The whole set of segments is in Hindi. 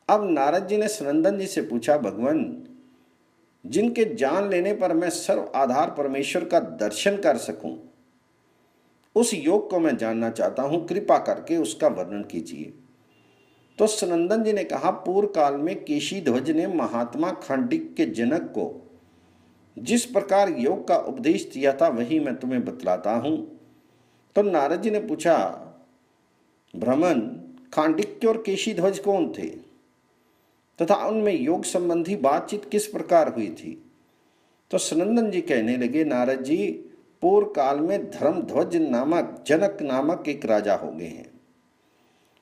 अब नारद जी ने सनंदन जी से पूछा, भगवान, जिनके जान लेने पर मैं सर्व आधार परमेश्वर का दर्शन कर सकूं, उस योग को मैं जानना चाहता हूं, कृपा करके उसका वर्णन कीजिए। तो सनंदन जी ने कहा, पूर्व काल में केशी ध्वज ने महात्मा खांडिक के जनक को जिस प्रकार योग का उपदेश दिया था वही मैं तुम्हें बतलाता हूं। तो नारद जी ने पूछा, भ्रमण, खांडिक्य और केशी ध्वज कौन थे तथा उनमें योग संबंधी बातचीत किस प्रकार हुई थी? तो सनंदन जी कहने लगे, नारद जी, पूर्व काल में धर्मध्वज नामक जनक नामक एक राजा हो गए हैं।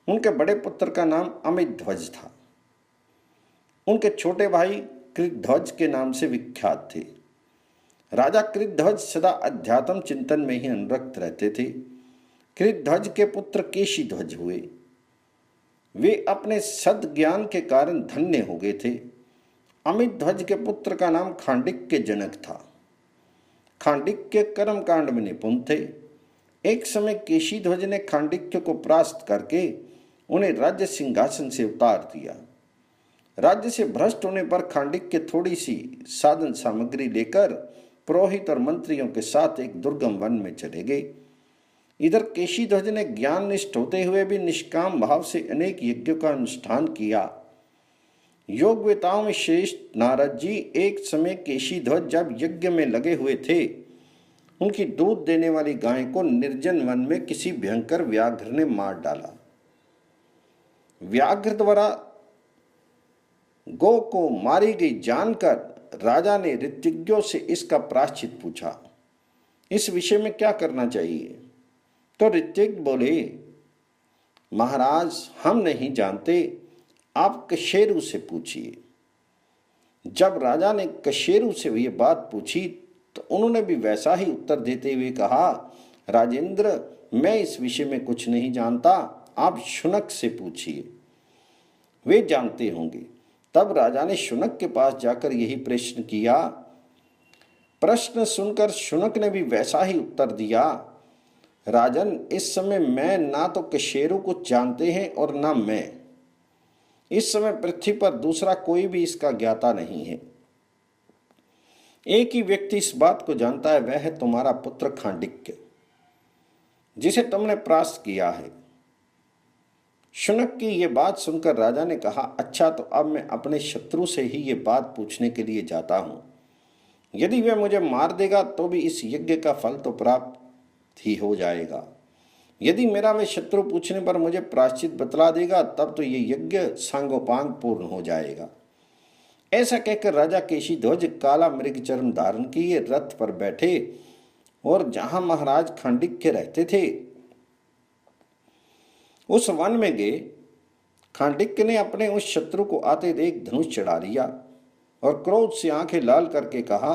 उनके बड़े पुत्र का नाम अमित ध्वज था। उनके छोटे भाई कृतध्वज के नाम से विख्यात थे। राजा कृतध्वज सदा अध्यात्म चिंतन में ही अनुरक्त रहते थे। कृतध्वज के पुत्र केशी ध्वज हुए। वे अपने सद ज्ञान के कारण धन्य हो गए थे। अमित ध्वज के पुत्र का नाम खांडिक के जनक था। खांडिक के कर्म कांड में निपुण थे। एक समय केशी ध्वज ने खांडिक्य को परास्त करके उन्हें राज्य सिंहासन से उतार दिया। राज्य से भ्रष्ट होने पर खांडिक्य थोड़ी सी साधन सामग्री लेकर पुरोहित और मंत्रियों के साथ एक दुर्गम वन में चले गए। इधर केशी ध्वज ने ज्ञान निष्ठ होते हुए भी निष्काम भाव से अनेक यज्ञों का अनुष्ठान किया। योगवेताओं में श्रेष्ठ नारद जी, एक समय केशी ध्वज जब यज्ञ में लगे हुए थे, उनकी दूध देने वाली गाय को निर्जन वन में किसी भयंकर व्याघ्र ने मार डाला। व्याघ्र द्वारा गौ को मारी गई जानकर राजा ने ऋत्विज्ञों से इसका प्रायश्चित पूछा। इस विषय में क्या करना चाहिए? तो ऋत्विज बोले, महाराज, हम नहीं जानते, आप कशेरु से पूछिए। जब राजा ने कशेरु से ये बात पूछी तो उन्होंने भी वैसा ही उत्तर देते हुए कहा, राजेंद्र, मैं इस विषय में कुछ नहीं जानता, आप शुनक से पूछिए, वे जानते होंगे। तब राजा ने शुनक के पास जाकर यही प्रश्न किया। प्रश्न सुनकर शुनक ने भी वैसा ही उत्तर दिया, राजन, इस समय मैं ना तो कशेरु को जानते हैं और ना मैं। इस समय पृथ्वी पर दूसरा कोई भी इसका ज्ञाता नहीं है। एक ही व्यक्ति इस बात को जानता है, वह है तुम्हारा पुत्र खांडिक्य, जिसे तुमने परास्त किया है। शुनक की ये बात सुनकर राजा ने कहा, अच्छा, तो अब मैं अपने शत्रु से ही ये बात पूछने के लिए जाता हूं। यदि वह मुझे मार देगा तो भी इस यज्ञ का फल तो प्राप्त ही हो जाएगा। यदि मेरा वह शत्रु पूछने पर मुझे प्रायश्चित बतला देगा तब तो ये यज्ञ सांगोपांग पूर्ण हो जाएगा। ऐसा कहकर राजा केशी ध्वज काला मृग चर्म धारण किए रथ पर बैठे और जहां महाराज खांडिक्य रहते थे उस वन में गए। खांडिक्य ने अपने उस शत्रु को आते देख धनुष चढ़ा लिया और क्रोध से आंखें लाल करके कहा,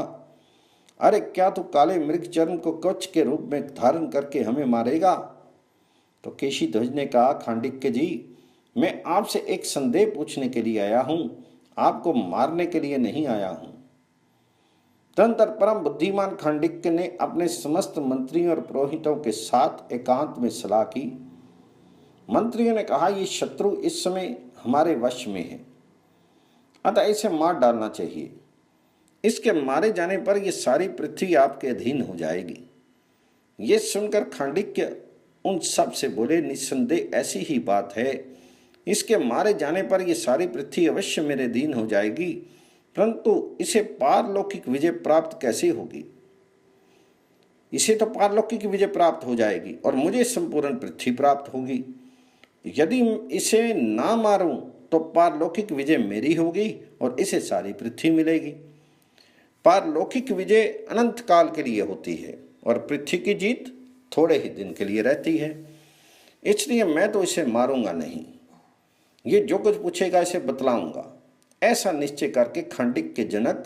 अरे, क्या तू काले मृग चर्म को कवच के रूप में धारण करके हमें मारेगा? तो केशी ध्वज ने कहा, खांडिक्य जी, मैं आपसे एक संदेह पूछने के लिए आया हूं, आपको मारने के लिए नहीं आया हूं। तदंतर परम बुद्धिमान खांडिक्य ने अपने समस्त मंत्रियों और पुरोहितों के साथ एकांत में सलाह की। मंत्रियों ने कहा, ये शत्रु इस समय हमारे वश में है, अतः इसे मार डालना चाहिए। इसके मारे जाने पर यह सारी पृथ्वी आपके अधीन हो जाएगी। ये सुनकर खांडिक्य उन सब से बोले, निस्संदेह ऐसी ही बात है, इसके मारे जाने पर यह सारी पृथ्वी अवश्य मेरे अधीन हो जाएगी, परंतु इसे पारलौकिक विजय प्राप्त कैसे होगी? इसे तो पारलौकिक विजय प्राप्त हो जाएगी और मुझे संपूर्ण पृथ्वी प्राप्त होगी। यदि इसे ना मारूं तो पारलौकिक विजय मेरी होगी और इसे सारी पृथ्वी मिलेगी। पारलौकिक विजय अनंत काल के लिए होती है और पृथ्वी की जीत थोड़े ही दिन के लिए रहती है। इसलिए मैं तो इसे मारूंगा नहीं, ये जो कुछ पूछेगा इसे बतलाऊंगा। ऐसा निश्चय करके खांडिक्य जनक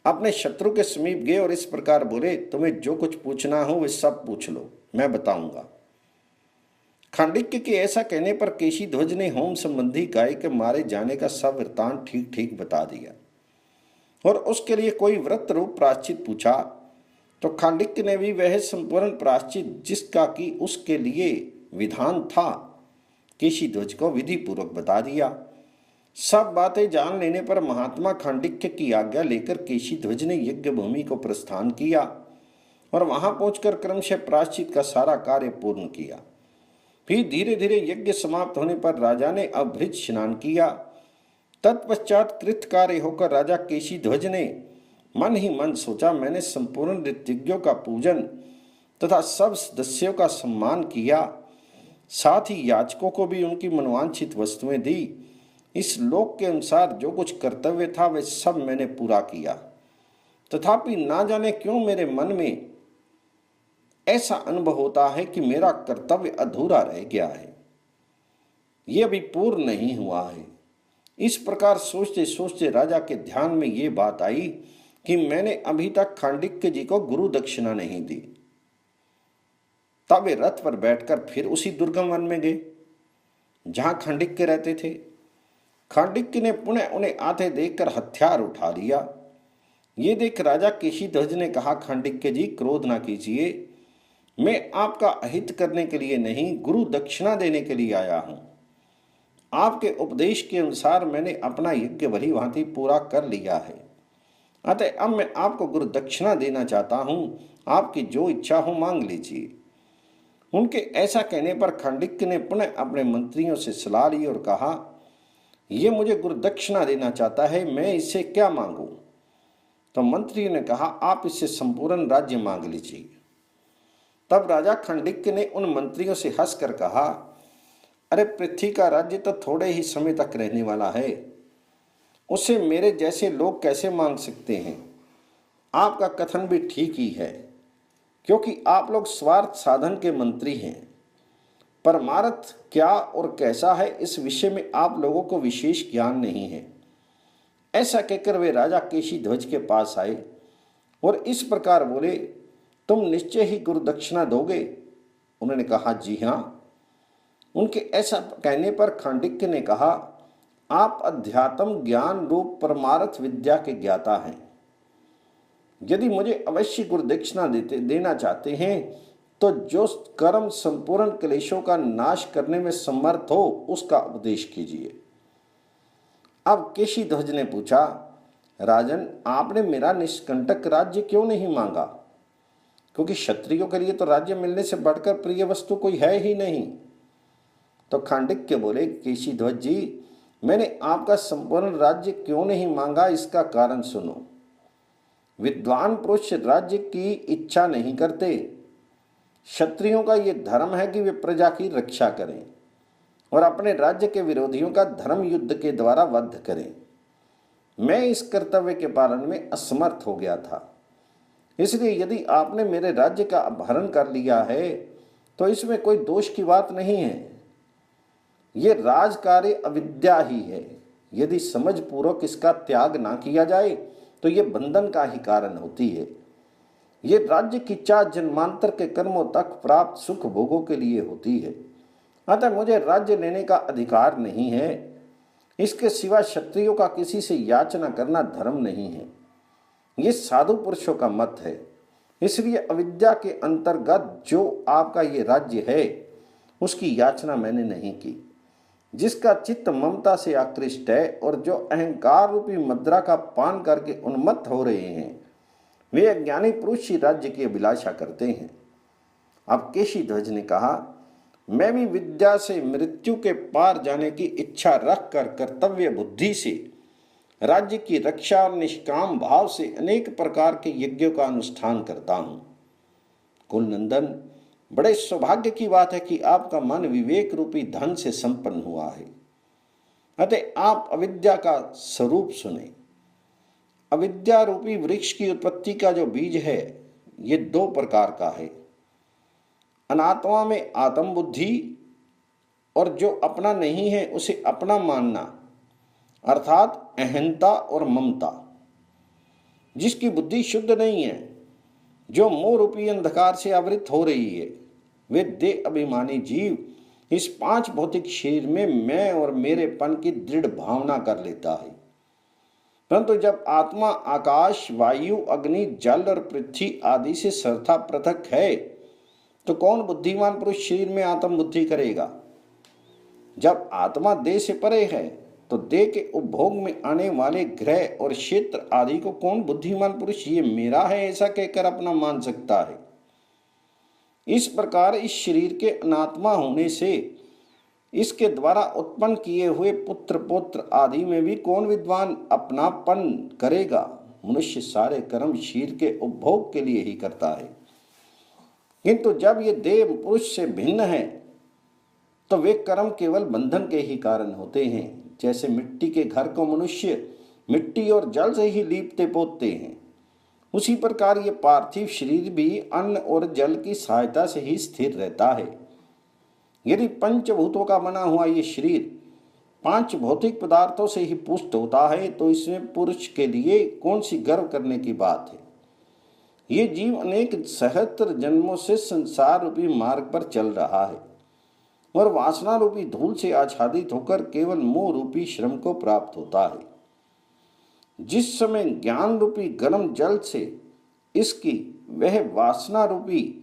अपने शत्रु के समीप गए और इस प्रकार बोले, तुम्हें जो कुछ पूछना हो वे सब पूछ लो, मैं बताऊंगा। खांडिक्य के ऐसा कहने पर केशी ध्वज ने होम संबंधी गाय के मारे जाने का सब वृत्तांत ठीक ठीक बता दिया और उसके लिए कोई व्रत रूप प्रायश्चित पूछा। तो खांडिक्य ने भी वह संपूर्ण प्रायश्चित जिसका कि उसके लिए विधान था केशी ध्वज को विधि पूर्वक बता दिया। सब बातें जान लेने पर महात्मा खांडिक्य की आज्ञा लेकर केशीध्वज ने यज्ञ भूमि को प्रस्थान किया और वहां पहुंचकर क्रमशः प्रायश्चित का सारा कार्य पूर्ण किया। फिर धीरे धीरे यज्ञ समाप्त होने पर राजा ने अभृत स्नान किया। तत्पश्चात कृत कार्य होकर राजा केशीध्वज ने मन ही मन सोचा, मैंने संपूर्ण ऋतज्ञों का पूजन तथा सब सदस्यों का सम्मान किया, साथ ही याचकों को भी उनकी मनवांछित वस्तुएं दी। इस लोक के अनुसार जो कुछ कर्तव्य था वह सब मैंने पूरा किया। तथापि ना जाने क्यों मेरे मन में ऐसा अनुभव होता है कि मेरा कर्तव्य अधूरा रह गया है, यह अभी पूर्ण नहीं हुआ है। इस प्रकार सोचते सोचते राजा के ध्यान में ये बात आई कि मैंने अभी तक खांडिक्य जी को गुरु दक्षिणा नहीं दी। तब वे रथ पर बैठकर फिर उसी दुर्गम वन में गए जहां खांडिक्य रहते थे। खांडिक्य ने पुनः उन्हें आते देखकर हथियार उठा लिया। ये देख राजा केशीध्वज ने कहा, खांडिक्य जी क्रोध ना कीजिए, मैं आपका अहित करने के लिए नहीं, गुरु दक्षिणा देने के लिए आया हूं। आपके उपदेश के अनुसार मैंने अपना यज्ञ भली भांति पूरा कर लिया है, अतः अब मैं आपको गुरु दक्षिणा देना चाहता हूं। आपकी जो इच्छा हो मांग लीजिए। उनके ऐसा कहने पर खांडिक्य ने पुनः अपने मंत्रियों से सलाह ली और कहा, यह मुझे गुरु दक्षिणा देना चाहता है, मैं इससे क्या मांगू? तो मंत्रियों ने कहा, आप इससे संपूर्ण राज्य मांग लीजिए। तब राजा खांडिक्य ने उन मंत्रियों से हंसकर कहा, अरे पृथ्वी का राज्य तो थोड़े ही समय तक रहने वाला है, उसे मेरे जैसे लोग कैसे मांग सकते हैं? आपका कथन भी ठीक ही है, क्योंकि आप लोग स्वार्थ साधन के मंत्री हैं। परमार्थ क्या और कैसा है इस विषय में आप लोगों को विशेष ज्ञान नहीं है। ऐसा कहकर वे राजा केशीध्वज के पास आए और इस प्रकार बोले, तुम निश्चय ही गुरु दक्षिणा दोगे? उन्होंने कहा, जी हाँ। उनके ऐसा कहने पर खांडिक्य ने कहा, आप अध्यात्म ज्ञान रूप परमार्थ विद्या के ज्ञाता हैं। यदि मुझे अवश्य गुरु दक्षिणा देना चाहते हैं तो जो कर्म संपूर्ण क्लेशों का नाश करने में समर्थ हो उसका उपदेश कीजिए। अब केशीध्वज ने पूछा, राजन आपने मेरा निष्कंटक राज्य क्यों नहीं मांगा? क्योंकि क्षत्रियों के लिए तो राज्य मिलने से बढ़कर प्रिय वस्तु कोई है ही नहीं। तो खांडिक्य बोले, केशीध्वज जी, मैंने आपका संपूर्ण राज्य क्यों नहीं मांगा, इसका कारण सुनो। विद्वान पुरुष राज्य की इच्छा नहीं करते। क्षत्रियों का यह धर्म है कि वे प्रजा की रक्षा करें और अपने राज्य के विरोधियों का धर्म युद्ध के द्वारा वध करें। मैं इस कर्तव्य के पालन में असमर्थ हो गया था, इसलिए यदि आपने मेरे राज्य का अपहरण कर लिया है तो इसमें कोई दोष की बात नहीं है। ये राजकार्य अविद्या ही है। यदि समझ पूर्वक इसका त्याग ना किया जाए तो ये बंधन का ही कारण होती है। ये राज्य की चाह जन्मांतर के कर्मों तक प्राप्त सुख भोगों के लिए होती है, अतः मुझे राज्य लेने का अधिकार नहीं है। इसके सिवा क्षत्रियों का किसी से याचना करना धर्म नहीं है, ये साधु पुरुषों का मत है। इसलिए अविद्या के अंतर्गत जो आपका ये राज्य है उसकी याचना मैंने नहीं की। जिसका चित्त ममता से आकृष्ट है और जो अहंकार रूपी मुद्रा का पान करके उन्मत्त हो रहे हैं, वे अज्ञानी पुरुष ही राज्य की अभिलाषा करते हैं। अब केशीध्वज ने कहा, मैं भी विद्या से मृत्यु के पार जाने की इच्छा रखकर कर्तव्य बुद्धि से राज्य की रक्षा और निष्काम भाव से अनेक प्रकार के यज्ञों का अनुष्ठान करता हूँ। कुलनंदन, बड़े सौभाग्य की बात है कि आपका मन विवेक रूपी धन से संपन्न हुआ है, अतः आप अविद्या का स्वरूप सुने। अविद्या रूपी वृक्ष की उत्पत्ति का जो बीज है ये दो प्रकार का है। अनात्मा में आत्म बुद्धि और जो अपना नहीं है उसे अपना मानना, अर्थात अहंता और ममता। जिसकी बुद्धि शुद्ध नहीं है, जो मोह रूपी अंधकार से आवृत हो रही है, वे देह अभिमानी जीव इस पांच भौतिक शरीर में मैं और मेरेपन की दृढ़ भावना कर लेता है। परंतु जब आत्मा आकाश, वायु, अग्नि, जल और पृथ्वी आदि से सर्वथा पृथक है तो कौन बुद्धिमान पुरुष शरीर में आत्म बुद्धि करेगा? जब आत्मा देह से परे है तो देह के उपभोग में आने वाले ग्रह और क्षेत्र आदि को कौन बुद्धिमान पुरुष ये मेरा है ऐसा कहकर अपना मान सकता है। इस प्रकार इस शरीर के अनात्मा होने से इसके द्वारा उत्पन्न किए हुए पुत्र पौत्र आदि में भी कौन विद्वान अपनापन करेगा। मनुष्य सारे कर्म शरीर के उपभोग के लिए ही करता है, किंतु जब ये देह पुरुष से भिन्न है तो वे कर्म केवल बंधन के ही कारण होते हैं। जैसे मिट्टी के घर को मनुष्य मिट्टी और जल से ही लीपते पोतते हैं, उसी प्रकार ये पार्थिव शरीर भी अन्न और जल की सहायता से ही स्थिर रहता है। यदि पंचभूतों का बना हुआ ये शरीर 5 भौतिक पदार्थों से ही पुष्ट होता है तो इसमें पुरुष के लिए कौन सी गर्व करने की बात है। ये जीव अनेक सहस्त्र जन्मों से संसार रूपी मार्ग पर चल रहा है और वासना रूपी धूल से आच्छादित होकर केवल मोह रूपी श्रम को प्राप्त होता है। जिस समय ज्ञान रूपी गर्म जल से इसकी वह वासना रूपी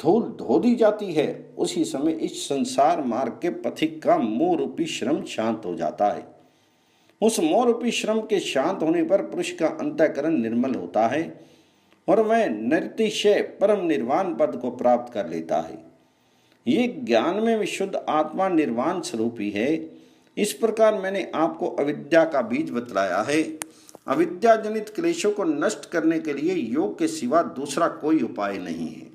धूल धो दी जाती है, उसी समय इस संसार मार्ग के पथिक का मोह रूपी श्रम शांत हो जाता है। उस मोह रूपी श्रम के शांत होने पर पुरुष का अंतःकरण निर्मल होता है और वह निरतिशय परम निर्वाण पद को प्राप्त कर लेता है। ये ज्ञान में विशुद्ध आत्मा निर्वाण स्वरूपी है। इस प्रकार मैंने आपको अविद्या का बीज बतलाया है। अविद्या जनित क्लेशों को नष्ट करने के लिए योग के सिवा दूसरा कोई उपाय नहीं है।